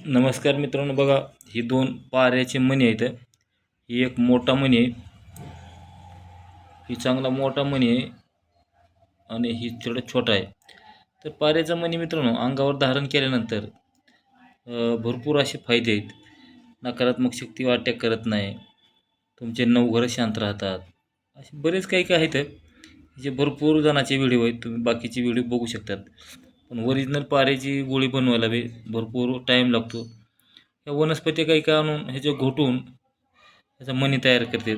नमस्कार मित्रांनो, बघा ही दोन पाऱ्याचे मणी आहेत. ही एक मोठा मणी आहे, ही चांगला मोठा मणी आहे आणि ही थोडा छोटा आहे. तर पाऱ्याचा मणी मित्रांनो अंगावर धारण केल्यानंतर भरपूर असे फायदे आहेत. नकारात्मक शक्ती अटॅक करत नाही, तुमचे 9 घरं शांत राहतात. असे बरेच काही काही आहेत जे भरपूर जणांचे व्हिडिओ आहेत, तुम्ही बाकीचे व्हिडिओ बघू शकतात. पण ओरिजिनल पाऱ्याची गोळी बनवायला बी भरपूर टाईम लागतो. या वनस्पती काही काय आणून ह्याच्या घोटून ह्याचा मणी तयार करतात.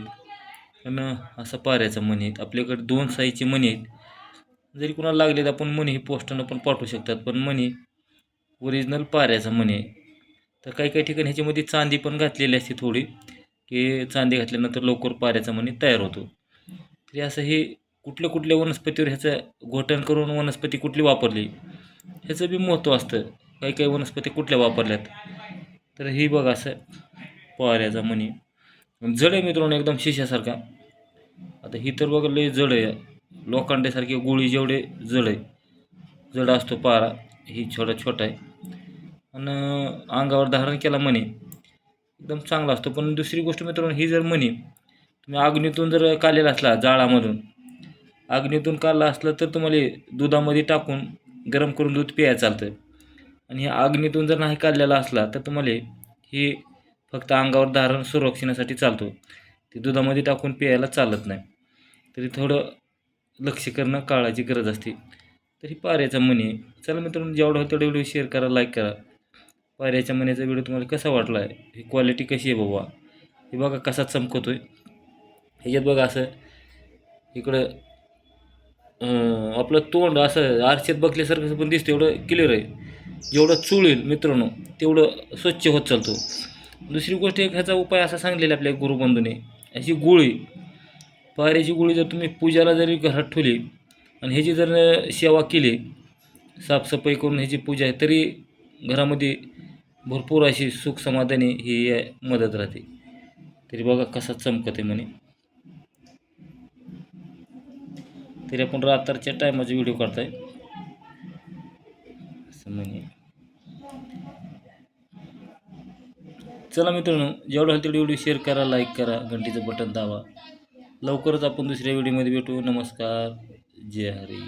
पण असा पाऱ्याचा मणी आहेत आपल्याकडे, 2 साईजचे मणी आहेत. जरी कुणाला लागले तर आपण मणी ही पोस्टानं पण पाठवू शकतात. पण मणी ओरिजिनल पाऱ्याचा मणी आहे. तर काही काही ठिकाणी ह्याच्यामध्ये चांदी पण घातलेली असते थोडी, की चांदी घातल्यानंतर लवकर पाऱ्याचा मणी तयार होतो. तरी असं हे कुठल्या कुठल्या वनस्पतीवर ह्याचं घोटण करून वनस्पती कुठली वापरली ह्याचं बी महत्त्व असतं. काही काही वनस्पती कुठल्या वापरल्यात. तर ही बघा असं पाऱ्याचा मणी जड आहे मित्रांनो, एकदम शिशासारखा. आता ही तर बघा लय जड आहे, लोखंडासारखी गोळी जेवढे जड आहे, जड असतो पारा. ही छोटा छोटा आहे आणि अंगावर धारण केला मणी एकदम चांगला असतो. पण दुसरी गोष्ट मित्रांनो, ही जर मणी तुम्ही अग्नीतून जर काढलेला असला, जाळामधून अग्नीतून काढला असला तर तुम्हाला दुधामध्ये टाकून गरम करून दूध प्यायला चालतं. आणि हे अग्नीतून जर नाही काढलेला असला तर तुम्हाला हे फक्त अंगावर धारण संरक्षणासाठी चालतो. ते दुधामध्ये टाकून प्यायला चालत नाही. तरी थोडं लक्ष करणं, काळाची गरज असते. तर ही पाऱ्याचा मणी आहे. चला मित्रांनो, जेवढं होतं तेवढं व्हिडिओ शेअर करा, लाईक करा. पाऱ्याच्या मणीचा व्हिडिओ तुम्हाला कसा वाटला आहे, ही क्वालिटी कशी आहे बाबा, हे बघा कसा चमकतोय. ह्याच्यात बघा असं इकडं आपलं तोंड असं आरशात बघल्यासारखं पण दिसतं, एवढं क्लिअर आहे. जेवढं चुळेल मित्रांनो तेवढं स्वच्छ होत चालतो. दुसरी गोष्ट एक ह्याचा उपाय असा सांगलेला आपल्या गुरुबंधूने, अशी गोळी, पाऱ्याची गोळी जर तुम्ही पूजाला जरी घरात ठेवली आणि ह्याची जर सेवा केली, साफसफाई करून ह्याची पूजा आहे, तरी घरामध्ये भरपूर अशी सुख समाधानी ही मदत राहते. तरी बघा कसा चमकत आहे म्हणे. तरी आपण रात्रीच्या टायमाचा व्हिडिओ काढताय असं म्हणे. चला मित्रांनो, जेवढं होईल तेवढी व्हिडिओ शेअर करा, लाईक करा, घंटीचं बटन दाबा. लवकरच आपण दुसऱ्या व्हिडिओमध्ये भेटू. नमस्कार, जय हरी.